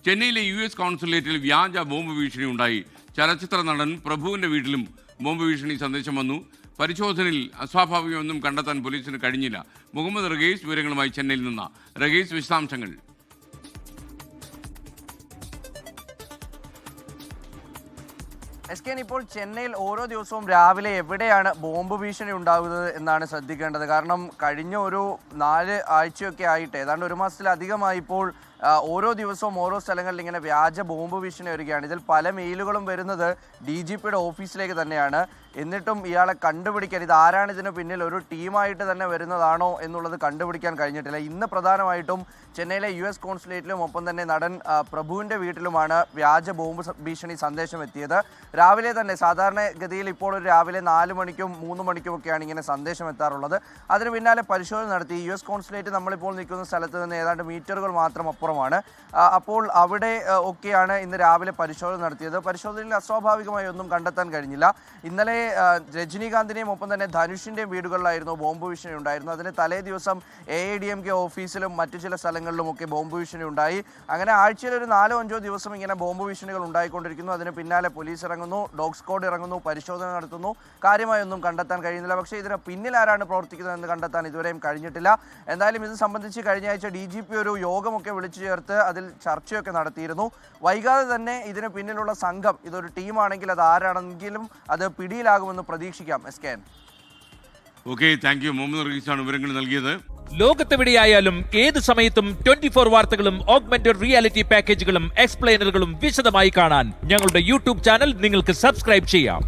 ചെന്നൈയിലെ US കോൺസുലേറ്റിൽ വ്യാജ bomb ഭീഷണി ഉണ്ടായി. ചലച്ചിത്ര നടൻ പ്രഭുവിന്റെ വീട്ടിലും ബോംബ് ഭീഷണി സന്ദേശം വന്നു. പരിശോധനയിൽ അസ്വാഭാവികമൊന്നും കണ്ടെത്താൻ പോലീസിന് കഴിഞ്ഞില്ല. മുഹമ്മദ് റഗീസ് വിവരങ്ങളുമായി ചെന്നൈയിൽ നിന്ന്. റഗീസ്, വിശദാംശങ്ങൾ. ഇപ്പോൾ ചെന്നൈയിൽ ഓരോ ദിവസവും രാവിലെ എവിടെയാണ് ബോംബ് ഭീഷണി ഉണ്ടാകുന്നത് എന്നാണ് ശ്രദ്ധിക്കേണ്ടത്. കാരണം കഴിഞ്ഞ ഒരു 4 ആഴ്ചയൊക്കെ ആയിട്ട് ഏതാണ്ട് 1 മാസത്തിലധികമായി ഇപ്പോൾ ഓരോ ദിവസവും ഓരോ സ്ഥലങ്ങളിൽ ഇങ്ങനെ വ്യാജ ബോംബ് ഭീഷണി വരികയാണ്. ഇതിൽ പല മെയിലുകളും വരുന്നത് DGPയുടെ ഓഫീസിലേക്ക് തന്നെയാണ്. എന്നിട്ടും ഇയാളെ കണ്ടുപിടിക്കാൻ, ഇത് ആരാണ് ഇതിന് പിന്നിൽ, ഒരു ടീമായിട്ട് തന്നെ വരുന്നതാണോ എന്നുള്ളത് കണ്ടുപിടിക്കാൻ കഴിഞ്ഞിട്ടില്ല. ഇന്ന് പ്രധാനമായിട്ടും ചെന്നൈയിലെ US കോൺസുലേറ്റിലും ഒപ്പം തന്നെ നടൻ പ്രഭുവിൻ്റെ വീട്ടിലുമാണ് വ്യാജ ബോംബ് ഭീഷണി സന്ദേശം എത്തിയത്. രാവിലെ തന്നെ സാധാരണഗതിയിൽ ഇപ്പോൾ ഒരു രാവിലെ 4 മണിക്കും 3 മണിക്കുമൊക്കെയാണ് ഇങ്ങനെ സന്ദേശം എത്താറുള്ളത്. അതിന് പിന്നാലെ പരിശോധന നടത്തി. US കോൺസുലേറ്റ് നമ്മളിപ്പോൾ നിൽക്കുന്ന സ്ഥലത്ത് നിന്ന് ഏതാണ്ട് മീറ്ററുകൾ മാത്രം അപ്പുറമാണ്. അപ്പോൾ അവിടെ ഒക്കെയാണ് ഇന്ന് രാവിലെ പരിശോധന നടത്തിയത്. പരിശോധനയിൽ അസ്വാഭാവികമായി ഒന്നും കണ്ടെത്താൻ കഴിഞ്ഞില്ല. ഇന്നലെ രജനീകാന്തിൻ്റെയും ഒപ്പം തന്നെ ധനുഷിൻ്റെയും വീടുകളിലായിരുന്നു ബോംബ് ഭീഷണി ഉണ്ടായിരുന്നു. അതിന് തലേ ദിവസം AIDMK ഓഫീസിലും മറ്റു ചില സ്ഥലങ്ങളിലുമൊക്കെ ബോംബ് ഭീഷണി ഉണ്ടായി. അങ്ങനെ ആഴ്ചയിൽ ഒരു 4-5 ദിവസം ഇങ്ങനെ ബോംബ് ഭീഷണികൾ ഉണ്ടായിക്കൊണ്ടിരിക്കുന്നു. അതിന് പിന്നാലെ പോലീസ് ഇറങ്ങുന്നു, ഡോഗ് സ്ക്വാഡ് ഇറങ്ങുന്നു, പരിശോധന നടത്തുന്നു. കാര്യമായൊന്നും കണ്ടെത്താൻ കഴിയുന്നില്ല. പക്ഷേ ഇതിന് പിന്നിൽ ആരാണ് പ്രവർത്തിക്കുന്നതെന്ന് കണ്ടെത്താൻ ഇതുവരെയും കഴിഞ്ഞിട്ടില്ല. എന്തായാലും ഇത് സംബന്ധിച്ച് കഴിഞ്ഞ ആഴ്ച DGP ഒരു യോഗമൊക്കെ വിളിച്ചു ചേർത്ത് അതിൽ ചർച്ചയൊക്കെ നടത്തിയിരുന്നു. വൈകാതെ തന്നെ ഇതിന് പിന്നിലുള്ള സംഘം, ഇതൊരു ടീമാണെങ്കിൽ അത് ആരാണെങ്കിലും അത് പിടിയിലാകുമെന്ന് പ്രതീക്ഷിക്കാം. Okay, thank you. മുഹമ്മദ് റഗീസാണ് വിവരങ്ങൾ നൽകിയത്. ലോകത്തെവിടെയായാലും ഏത് സമയത്തും 24 വാർത്തകളും ഓഗ്മെന്റഡ് റിയാലിറ്റി പാക്കേജുകളും എക്സ്പ്ലെയിനറുകളും വിശദമായി കാണാൻ ഞങ്ങളുടെ YouTube ചാനൽ നിങ്ങൾക്ക് സബ്സ്ക്രൈബ് ചെയ്യാം.